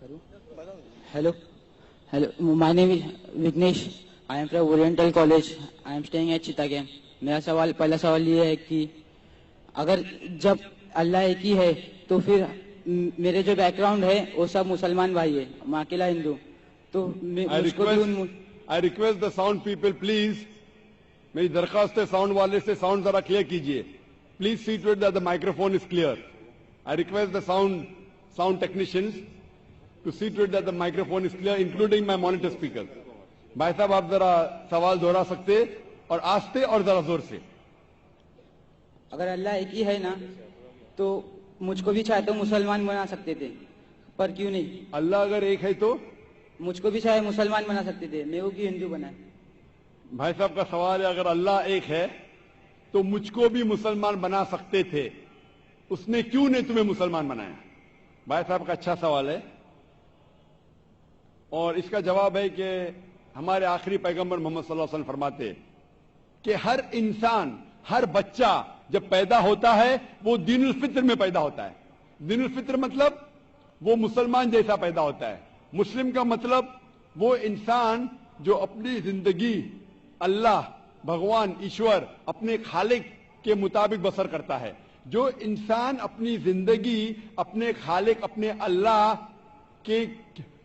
Hello. Hello. My name is Vignesh. I am from Oriental College. I am staying at Chittagam. मेरा पहला सवाल ये है कि अगर जब अल्लाह एक ही है तो फिर मेरे जो बैकग्राउंड है वो सब मुसलमान भाई है, मैं अकेला हिंदू, तो I request the sound people please, मेरी दरखास्त है साउंड वाले से साउंड जरा क्लियर कीजिए. Please see to it that the microphone is clear. I request the sound technicians to see to it that the microphone is clear, including my monitor speaker. भाई साहब आप जरा सवाल दोहरा सकते और आस्ते और जरा जोर से. अगर अल्लाह एक ही है ना तो मुझको भी चाहे तो मुसलमान बना सकते थे, पर क्यों नहीं? अल्लाह अगर एक है तो मुझको भी चाहे मुसलमान बना सकते थे, मैं वो क्यों हिंदू बना? भाई साहब का सवाल है अगर अल्लाह एक है तो मुझको भी मुसलमान बना सकते थे, उसने क्यों नहीं तुम्हें मुसलमान बनाया? भाई साहब का अच्छा सवाल है और इसका जवाब है कि हमारे आखिरी पैगंबर मोहम्मद सल्लल्लाहु अलैहि वसल्लम फरमाते कि हर इंसान, हर बच्चा जब पैदा होता है वो दीनुल फित्र में पैदा होता है. दीनुल फित्र मतलब वो मुसलमान जैसा पैदा होता है. मुस्लिम का मतलब वो इंसान जो अपनी जिंदगी अल्लाह, भगवान, ईश्वर, अपने खालिक के मुताबिक बसर करता है. जो इंसान अपनी जिंदगी अपने खालिक, अपने अल्लाह के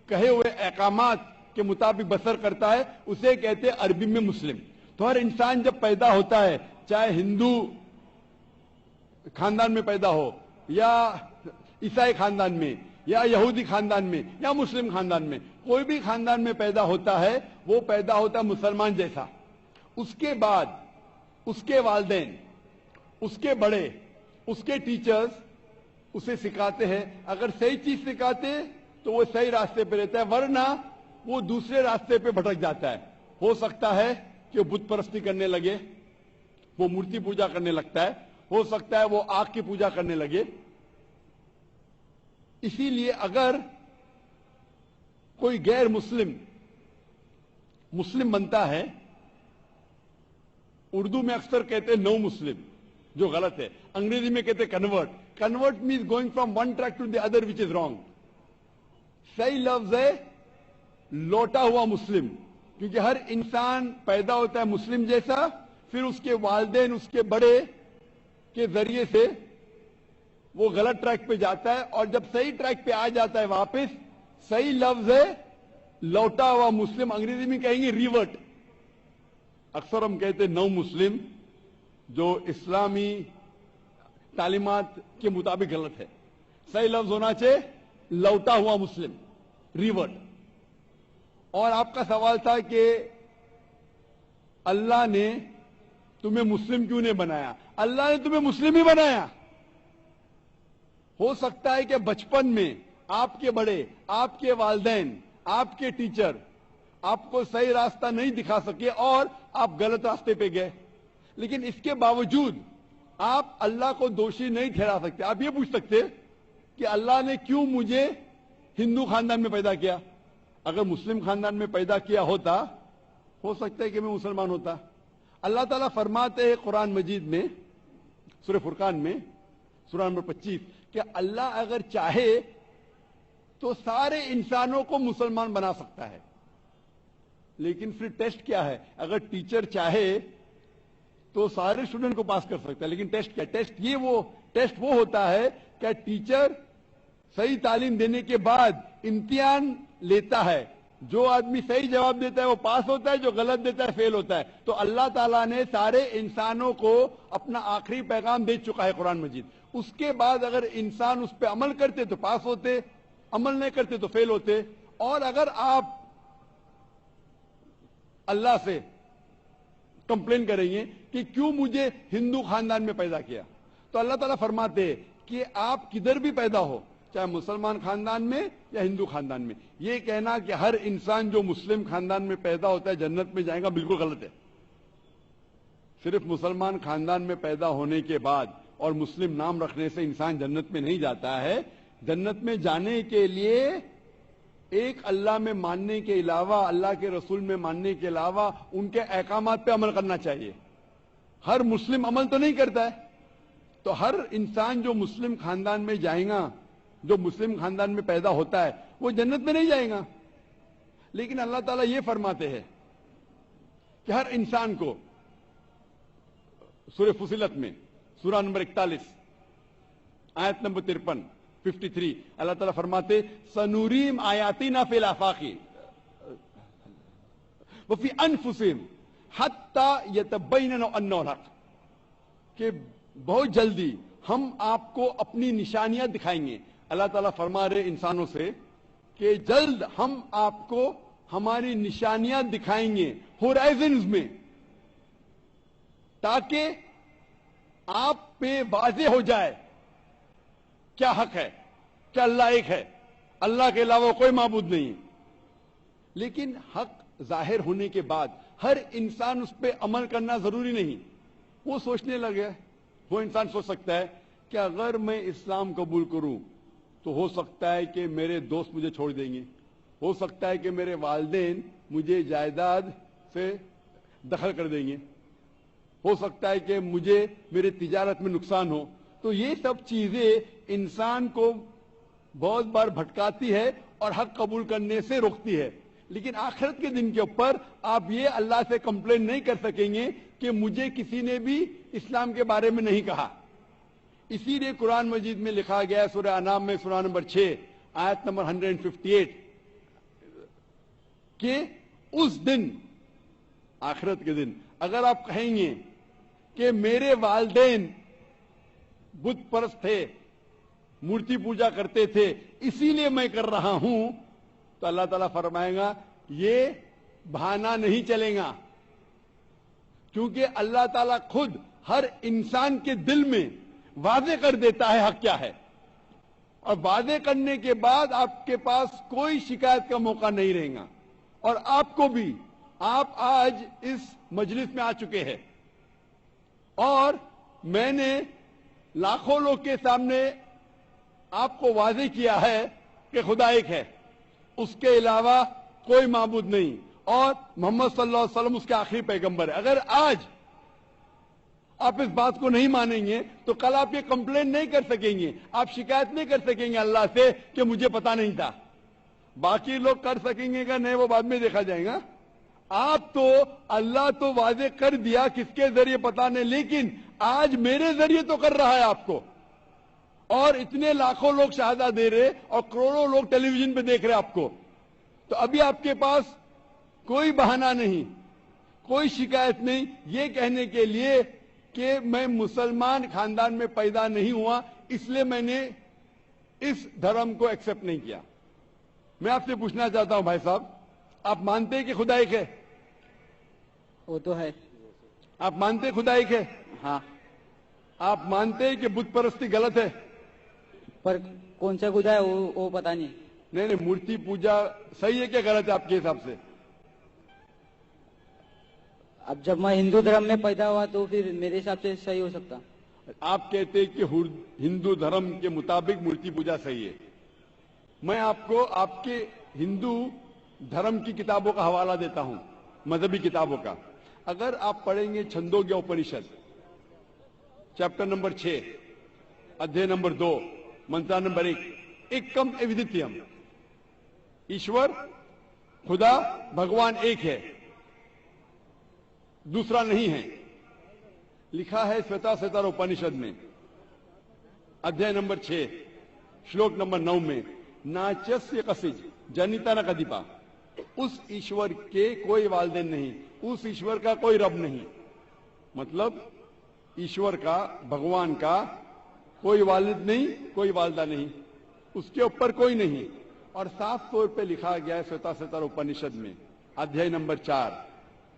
कहे हुए अहकामात के मुताबिक बसर करता है उसे कहते हैं अरबी में मुस्लिम. तो हर इंसान जब पैदा होता है, चाहे हिंदू खानदान में पैदा हो या ईसाई खानदान में या यहूदी खानदान में या मुस्लिम खानदान में, कोई भी खानदान में पैदा होता है वो पैदा होता है मुसलमान जैसा. उसके बाद उसके वालिदैन, उसके बड़े, उसके टीचर्स उसे सिखाते हैं. अगर सही चीज सिखाते तो वो सही रास्ते पे रहता है, वरना वो दूसरे रास्ते पे भटक जाता है. हो सकता है कि वो बुत परस्ती करने लगे, वो मूर्ति पूजा करने लगता है, हो सकता है वो आग की पूजा करने लगे. इसीलिए अगर कोई गैर मुस्लिम मुस्लिम बनता है, उर्दू में अक्सर कहते हैं नो मुस्लिम, जो गलत है. अंग्रेजी में कहते हैं convert. Convert means going from one track to the other which is wrong. सही लफ्ज है लौटा हुआ मुस्लिम, क्योंकि हर इंसान पैदा होता है मुस्लिम जैसा, फिर उसके वालिदैन, उसके बड़े के जरिए से वो गलत ट्रैक पे जाता है और जब सही ट्रैक पे आ जाता है वापस, सही लफ्ज है लौटा हुआ मुस्लिम. अंग्रेजी में कहेंगे रिवर्ट. अक्सर हम कहते हैं नौ मुस्लिम, जो इस्लामी तालीमात के मुताबिक गलत है. सही लफ्ज होना चाहिए लौटा हुआ मुस्लिम, रिवर्ट. और आपका सवाल था कि अल्लाह ने तुम्हें मुस्लिम क्यों नहीं बनाया? अल्लाह ने तुम्हें मुस्लिम ही बनाया. हो सकता है कि बचपन में आपके बड़े, आपके वालिदैन, आपके टीचर आपको सही रास्ता नहीं दिखा सके और आप गलत रास्ते पे गए, लेकिन इसके बावजूद आप अल्लाह को दोषी नहीं ठहरा सकते. आप ये पूछ सकते कि अल्लाह ने क्यों मुझे हिंदू खानदान में पैदा किया? अगर मुस्लिम खानदान में पैदा किया होता, हो सकता है कि मैं मुसलमान होता. अल्लाह ताला फरमाते हैं कुरान मजीद में, सूरह फुरकान में, सूरह नंबर 25, कि अल्लाह अगर चाहे तो सारे इंसानों को मुसलमान बना सकता है. लेकिन फिर टेस्ट क्या है? अगर टीचर चाहे तो सारे स्टूडेंट को पास कर सकता है, लेकिन टेस्ट क्या? टेस्ट वो होता है कि टीचर सही तालीम देने के बाद इम्तिहान लेता है. जो आदमी सही जवाब देता है वो पास होता है, जो गलत देता है फेल होता है. तो अल्लाह ताला ने सारे इंसानों को अपना आखिरी पैगाम दे चुका है कुरान मजीद. उसके बाद अगर इंसान उस पर अमल करते तो पास होते, अमल नहीं करते तो फेल होते. और अगर आप अल्लाह से कंप्लेन करेंगे कि क्यों मुझे हिंदू खानदान में पैदा किया, तो अल्लाह ताला फरमाते कि आप किधर भी पैदा हो, चाहे मुसलमान खानदान में या हिंदू खानदान में, ये कहना कि हर इंसान जो मुस्लिम खानदान में पैदा होता है जन्नत में जाएगा, बिल्कुल गलत है. सिर्फ मुसलमान खानदान में पैदा होने के बाद और मुस्लिम नाम रखने से इंसान जन्नत में नहीं जाता है. जन्नत में जाने के लिए एक अल्लाह में मानने के अलावा, अल्लाह के रसूल में मानने के अलावा उनके अहकामात पे अमल करना चाहिए. हर मुस्लिम अमल तो नहीं करता है, तो हर इंसान जो मुस्लिम खानदान में जाएगा جو مسلم خاندان میں پیدا ہوتا ہے وہ جنت میں نہیں جائے گا. لیکن اللہ تعالیٰ یہ فرماتے ہیں کہ ہر انسان کو سورہ فصلت میں سورہ نمبر 41 آیت نمبر 53 اللہ تعالیٰ فرماتے سنوریم آیاتنا فی الآفاق وفی انفسہم حتی یتبین انہ الحق، کہ بہت جلدی ہم آپ کو اپنی نشانیاں دکھائیں گے. اللہ تعالیٰ فرما رہے انسانوں سے کہ جلد ہم آپ کو ہماری نشانیاں دکھائیں گے ہورائزنز میں، تاکہ آپ پہ واضح ہو جائے کیا حق ہے، کیا اللہ ایک ہے، اللہ کے علاوہ کوئی معبود نہیں. لیکن حق ظاہر ہونے کے بعد ہر انسان اس پہ عمل کرنا ضروری نہیں. وہ سوچنے لگے، وہ انسان سوچ سکتا ہے کہ اگر میں اسلام قبول کروں تو ہو سکتا ہے کہ میرے دوست مجھے چھوڑ دیں گے، ہو سکتا ہے کہ میرے والدین مجھے جائیداد سے دخل کر دیں گے، ہو سکتا ہے کہ مجھے میرے تجارت میں نقصان ہو. تو یہ سب چیزیں انسان کو بہت بار بھٹکاتی ہے اور حق قبول کرنے سے روکتی ہے. لیکن آخرت کے دن کے اوپر آپ یہ اللہ سے کمپلین نہیں کر سکیں گے کہ مجھے کسی نے بھی اسلام کے بارے میں نہیں کہا. اسی لیے قرآن مجید میں لکھا گیا ہے سورہ انعام میں سورہ نمبر 6 آیت نمبر 158 کہ اس دن، آخرت کے دن، اگر آپ کہیں گے کہ میرے والدین بت پرست تھے، مورتی پوجا کرتے تھے، اسی لیے میں کر رہا ہوں، تو اللہ تعالیٰ فرمائے گا یہ بہانہ نہیں چلے گا، کیونکہ اللہ تعالیٰ خود ہر انسان کے دل میں واضح کر دیتا ہے حق کیا ہے، اور واضح کرنے کے بعد آپ کے پاس کوئی شکایت کا موقع نہیں رہے گا. اور آپ کو بھی، آپ آج اس مجلس میں آ چکے ہیں اور میں نے لاکھوں لوگ کے سامنے آپ کو واضح کیا ہے کہ خدا ایک ہے، اس کے علاوہ کوئی معبود نہیں، اور محمد صلی اللہ علیہ وسلم اس کے آخری پیغمبر ہے. اگر آج آپ اس بات کو نہیں مانیں گے تو کل آپ یہ کمپلین نہیں کر سکیں گے، آپ شکایت نہیں کر سکیں گے اللہ سے کہ مجھے پتا نہیں تھا. باقی لوگ کر سکیں گے کہ نہیں، وہ بعد میں دیکھا جائے گا. آپ تو اللہ تو واضح کر دیا کس کے ذریعے پتا نہیں، لیکن آج میرے ذریعے تو کر رہا ہے آپ کو، اور اتنے لاکھوں لوگ شہادہ دے رہے اور کروڑوں لوگ ٹیلی ویژن پہ دیکھ رہے آپ کو. تو ابھی آپ کے پاس کوئی بہانہ نہیں، کوئی شکایت نہیں یہ کہنے کے لیے کہ میں مسلمان خاندان میں پیدا نہیں ہوا اس لیے میں نے اس دھرم کو ایکسپٹ نہیں کیا. میں آپ سے پوچھنا چاہتا ہوں بھائی صاحب، آپ مانتے ہیں کہ خدا ایک ہے؟ وہ تو ہے. آپ مانتے ہیں خدا ایک ہے؟ ہاں. آپ مانتے ہیں کہ بت پرستی غلط ہے؟ پر کون سا خدا ہے وہ پتا نہیں. نہیں، مورتی پوجا صحیح ہے کیا غلط ہے آپ کے حساب سے؟ اب جب میں ہندو دھرم میں پیدا ہوا تو پھر میرے حساب سے صحیح ہو سکتا. آپ کہتے ہیں کہ ہندو دھرم کے مطابق مورتی پوجا صحیح ہے. میں آپ کو آپ کے ہندو دھرم کی کتابوں کا حوالہ دیتا ہوں، مذہبی کتابوں کا. اگر آپ پڑھیں گے چھندوگیہ اپنشد چیپٹر نمبر 6 ادھیے نمبر 2 منترا نمبر 1، ایکم ایودتیم، ایشور خدا بھگوان ایک ہے، دوسرا نہیں ہے. لکھا ہے سوتا ستر اپنشد میں ادھیے نمبر 6 شلوک نمبر 9 میں، ناچسیہ کسج جنیتا نہ کدیپا، اس ایشور کے کوئی والدین نہیں، اس ایشور کا کوئی رب نہیں. مطلب ایشور کا، بھگوان کا کوئی والد نہیں، کوئی والدہ نہیں، اس کے اوپر کوئی نہیں. اور صاف طور پہ لکھا گیا ہے سوتا ستر اپنشد میں ادھیے نمبر 4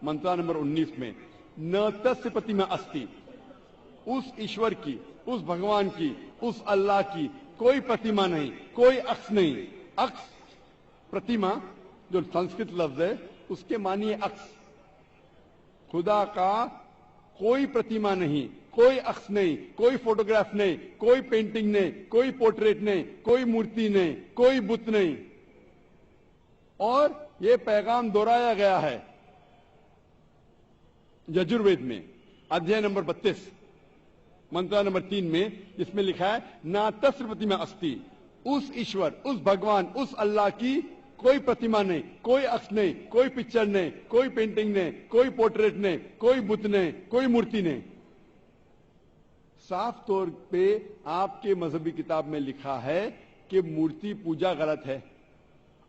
منترا نمبر 19 میں، ن تسیہ پرتیما استی، اس ایشور کی، اس بھگوان کی، اس اللہ کی کوئی پرتیما نہیں، کوئی عکس نہیں. عکس، پرتیما جو سنسکرت لفظ ہے اس کے معنی ہے عکس. خدا کا کوئی پرتیما نہیں، کوئی عکس نہیں، کوئی فوٹوگراف نہیں، کوئی پینٹنگ نہیں، کوئی پورٹریٹ نہیں، کوئی مورتی نہیں، کوئی بت نہیں. اور یہ پیغام دہرایا گیا ہے یجروید میں ادھیے نمبر 32 منترا نمبر 3 میں، جس میں لکھا ہے نا تسیہ پرتیما استی، उस ईश्वर, उस भगवान, उस अल्लाह की कोई प्रतिमा नहीं, कोई अक्स नहीं, कोई पिक्चर नहीं, कोई पेंटिंग नहीं, कोई पोर्ट्रेट नहीं, कोई बुत नहीं, कोई मूर्ति नहीं। साफ तौर पे आपके मजहबी किताब में लिखा है कि मूर्ति पूजा गलत है।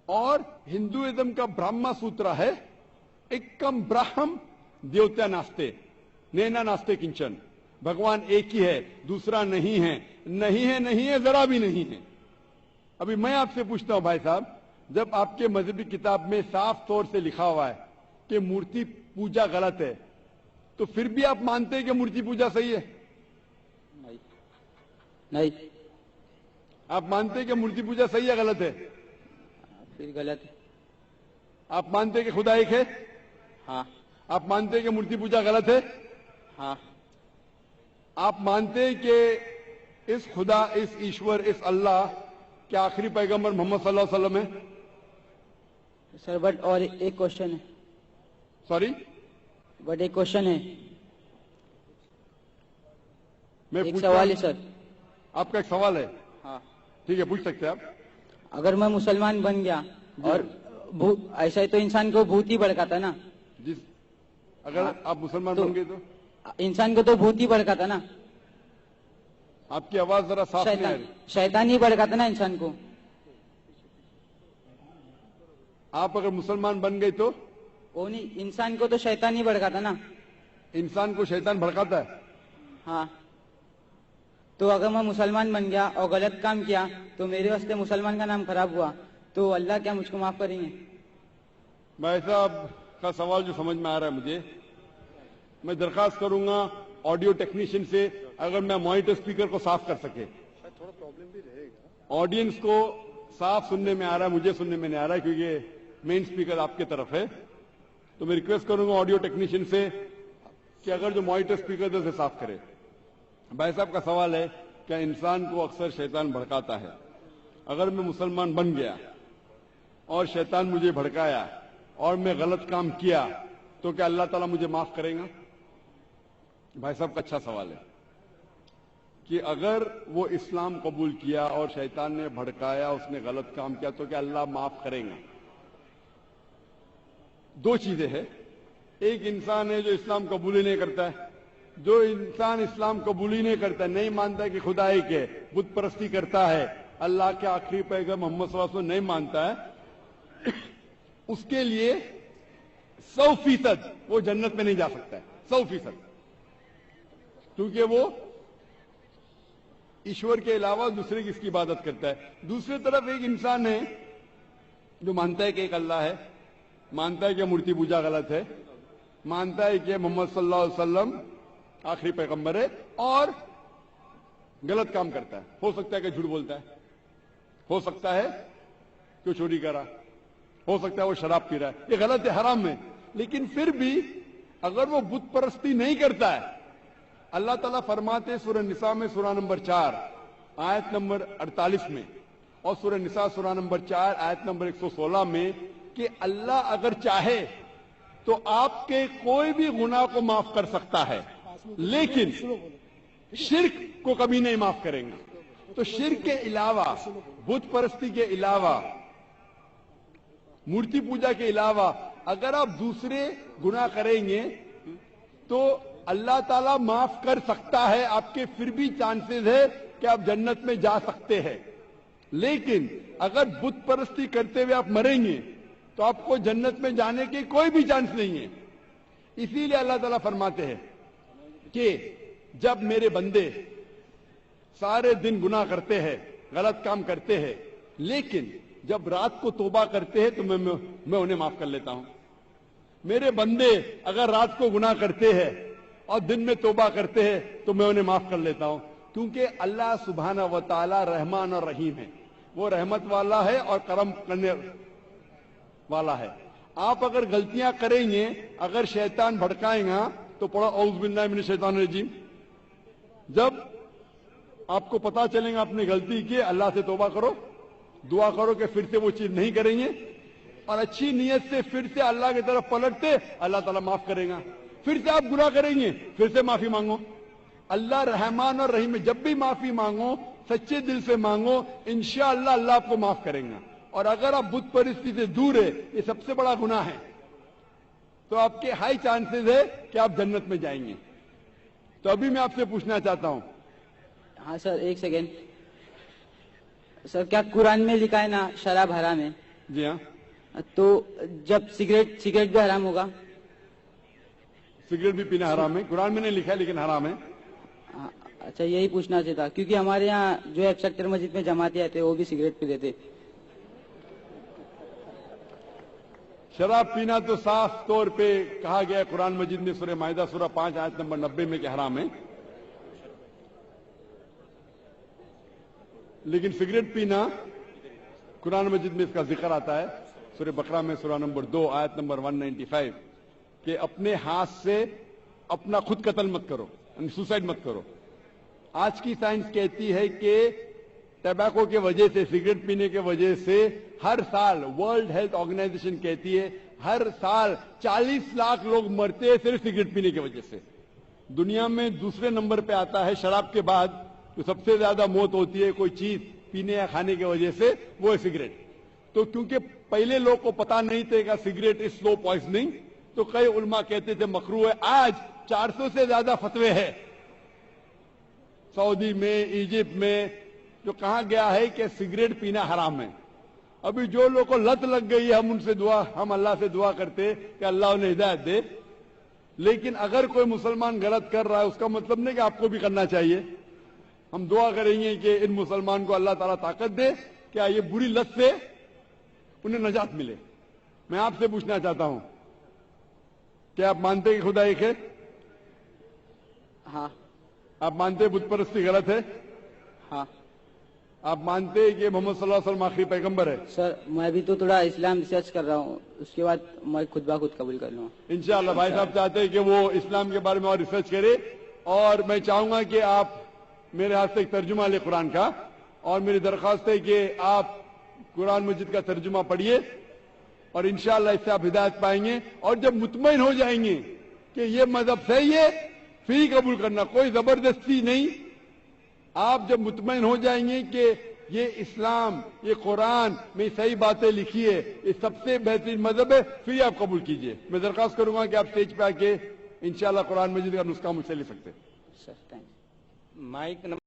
और हिंदुइज्म का ब्रह्मा सूत्र है, एकम ब्रह्म देवता नास्ते नैना नास्ते किंचन, भगवान एक ही है, दूसरा नहीं है, नहीं है, नहीं है, जरा भी नहीं है। अभी मैं आपसे पूछता हूं भाई साहब, जब आपके मजहबी किताब में साफ तौर से लिखा हुआ है कि मूर्ति पूजा गलत है, तो फिर भी आप मानते हैं कि मूर्ति पूजा सही है? नहीं। आप मानते हैं कि मूर्ति पूजा सही है गलत है? फिर गलत है। आप मानते हैं कि खुदा एक है? हाँ। आप मानते हैं कि मूर्ति पूजा गलत है? हाँ। आप मानते हैं कि इस खुदा, इस ईश्वर, इस अल्लाह के आखिरी पैगंबर मोहम्मद सल्लल्लाहु अलैहि वसल्लम है? सर बट और एक क्वेश्चन है। सॉरी, बट एक क्वेश्चन है, मैं एक पूछता सवाल हूं। है सर। आपका एक सवाल है? हाँ। ठीक है, पूछ सकते हैं आप। अगर मैं मुसलमान बन गया और ऐसा ही तो इंसान को भूत ही भड़काता ना। जिस अगर हाँ, आप मुसलमान तो बन गए तो इंसान को तो भूत ही भड़काता ना। आपकी आवाज जरा साफ नहीं आ रही। शैतान ही भड़काता ना इंसान को। आप अगर मुसलमान बन गए तो वो नहीं, इंसान को तो शैतान ही भड़काता ना। इंसान को शैतान भड़काता है। हाँ। तो अगर मैं मुसलमान बन गया और गलत काम किया तो मेरे वास्ते मुसलमान का नाम खराब हुआ, तो अल्लाह क्या मुझको माफ करेंगे? भाई साहब का सवाल जो समझ में आ रहा है मुझे, मैं दरखास्त करूंगा ऑडियो टेक्नीशियन से, अगर मैं मॉनिटर स्पीकर को साफ कर सके। थोड़ा प्रॉब्लम भी रहेगा, ऑडियंस को साफ सुनने में आ रहा है, मुझे सुनने में नहीं आ रहा है क्योंकि मेन स्पीकर आपके तरफ है। तो मैं रिक्वेस्ट करूंगा ऑडियो टेक्नीशियन से कि अगर जो मॉनिटर स्पीकर है उसे साफ करे। भाई साहब का सवाल है, क्या इंसान को अक्सर शैतान भड़काता है? अगर मैं मुसलमान बन गया और शैतान मुझे भड़काया और मैं गलत काम किया तो क्या अल्लाह ताला मुझे माफ करेगा? भाई साहब का अच्छा सवाल है कि अगर वो इस्लाम कबूल किया और शैतान ने भड़काया, उसने गलत काम किया, तो क्या अल्लाह माफ करेगा? दो चीजें हैं। एक इंसान है जो इस्लाम कबूल ही नहीं करता है। जो इंसान इस्लाम कबूल ही नहीं करता, नहीं मानता है कि खुदा एक है, बुत परस्ती करता है, अल्लाह के आखिरी पैगंबर मोहम्मद सल्लल्लाहु अलैहि वसल्लम नहीं मानता है, उसके लिए 100% वो जन्नत में नहीं जा सकता है। 100%, क्योंकि वो ईश्वर के अलावा दूसरे की इसकी इबादत करता है। दूसरी तरफ एक इंसान है जो मानता है कि एक अल्लाह है, मानता है कि मूर्ति पूजा गलत है, मानता है कि मोहम्मद सल्लल्लाहु अलैहि वसल्लम आखिरी पैगंबर है, और गलत काम करता है। हो सकता है कि झूठ बोलता है, हो सकता है कि चोरी कर रहा, हो सकता है वो शराब पी रहा है, ये गलत है, हराम है। लेकिन फिर भी अगर वो बुत परस्ती नहीं करता है, अल्लाह ताला फरमाते सूरह निसा में सूरह नंबर 4 आयत नंबर 48 में, और सूरह निसा सूरह नंबर 4 आयत नंबर 116 में कि अल्लाह अगर चाहे तो आपके कोई भी गुनाह को माफ कर सकता है, लेकिन शिर्क को कभी नहीं माफ करेंगे। तो शिर्क के अलावा, बुत परस्ती के अलावा, मूर्ति पूजा के अलावा अगर आप दूसरे गुनाह करेंगे तो अल्लाह ताला माफ कर सकता है। आपके फिर भी चांसेस है कि आप जन्नत में जा सकते हैं। लेकिन अगर बुत परस्ती करते हुए आप मरेंगे तो आपको जन्नत में जाने के कोई भी चांस नहीं है। इसीलिए अल्लाह ताला फरमाते हैं कि जब मेरे बंदे सारे दिन गुनाह करते हैं, गलत काम करते हैं, लेकिन जब रात को तौबा करते हैं तो मैं उन्हें माफ कर लेता हूं। मेरे बंदे अगर रात को गुनाह करते हैं और दिन में तौबा करते हैं तो मैं उन्हें माफ कर लेता हूं, क्योंकि अल्लाह सुब्हाना व तआला रहमान और रहीम है। वो रहमत वाला है और करम करने वाला है। आप अगर गलतियां करेंगे, अगर शैतान भड़काएगा तो पढ़ो औज़ु बिल्लाहि मिनश शैतानिर रजीम। जब आपको पता चलेगा आपने गलती की, अल्लाह से तौबा करो, दुआ करो कि फिर से वो चीज नहीं करेंगे, और अच्छी नीयत से फिर से अल्लाह की तरफ पलटते, अल्लाह ताला माफ करेगा। फिर से आप गुनाह करेंगे, फिर से माफी मांगो, अल्लाह रहमान और रहीम है। जब भी माफी मांगो सच्चे दिल से मांगो, इंशाअल्लाह अल्लाह आपको माफ करेगा। और अगर आप बुत परिस्थिति से दूर है, ये सबसे बड़ा गुनाह है, तो आपके हाई चांसेस है कि आप जन्नत में जाएंगे। तो अभी मैं आपसे पूछना चाहता हूं। हाँ सर, एक सेकेंड सर, क्या कुरान में लिखा है ना शराब हराम है? जी हाँ, तो जब सिगरेट भी हराम होगा? सिगरेट भी पीना हराम है, कुरान में नहीं लिखा है लेकिन हराम है। हाँ, अच्छा, यही पूछना चाहिए था, क्योंकि हमारे यहाँ जो है सेक्टर मस्जिद में जमाती आते वो भी सिगरेट पी लेते। शराब पीना तो साफ तौर पे कहा गया है कुरान मजीद में, सूरह माइदा सूरह 5 आयत नंबर 90 में कि हराम है। लेकिन सिगरेट पीना कुरान मजीद में इसका जिक्र आता है, सूरह बकरा में सूरह नंबर 2 आयत नंबर 195 कि अपने हाथ से अपना खुद कत्ल मत करो, सुसाइड मत करो। आज की साइंस कहती है कि टैबाको के वजह से, सिगरेट पीने के वजह से हर साल वर्ल्ड हेल्थ ऑर्गेनाइजेशन कहती है हर साल 40 लाख लोग मरते हैं सिर्फ सिगरेट पीने की वजह से। दुनिया में दूसरे नंबर पे आता है शराब के बाद, तो सबसे ज्यादा मौत होती है कोई चीज पीने या खाने की वजह से, वो है सिगरेट। तो क्योंकि पहले लोग को पता नहीं थे कि सिगरेट इज स्लो पॉइजनिंग, तो कई उलमा कहते थे मकरू है। आज 400 से ज्यादा फतवे हैं सऊदी में, इजिप्ट में, जो कहा गया है कि सिगरेट पीना हराम है। अभी जो लोग को लत लग गई है, हम अल्लाह से दुआ करते कि अल्लाह उन्हें हिदायत दे। लेकिन अगर कोई मुसलमान गलत कर रहा है, उसका मतलब नहीं कि आपको भी करना चाहिए। हम दुआ करेंगे कि इन मुसलमान को अल्लाह ताला ताकत दे, क्या ये बुरी लत से उन्हें नजात मिले। मैं आपसे पूछना चाहता हूं, क्या आप मानते हैं कि खुदा एक है? हाँ। आप मानते हैं बुत परस्ती गलत है? हाँ। आप मानते हैं कि मोहम्मद सल्लल्लाहु अलैहि वसल्लम आखिरी पैगंबर है? सर, मैं भी तो थोड़ा इस्लाम रिसर्च कर रहा हूँ, उसके बाद मैं खुद ब खुद कबूल कर लूँगा इंशाअल्लाह। भाई साहब चाहते हैं कि वो इस्लाम के बारे में और रिसर्च करे, और मैं चाहूंगा कि आप मेरे हाथ से एक तर्जुमा ले कुरान का, और मेरी दरख्वास्त है कि आप कुरान मजीद का तर्जुमा पढ़िए, और इंशाअल्लाह इससे आप हिदायत पाएंगे। और जब मुतमईन हो जाएंगे कि ये मजहब सही है, फिर ही कबूल करना, कोई जबरदस्ती नहीं। आप जब मुतमईन हो जाएंगे कि ये इस्लाम, ये कुरान में सही बातें लिखी है, ये सबसे बेहतरीन मजहब है, फिर आप कबूल कीजिए। मैं दरख्वास्त करूंगा कि आप स्टेज पे आके इंशाअल्लाह कुरान मजीद का नुस्खा मुझसे ले सकते हैं। Sir, thank you. माइक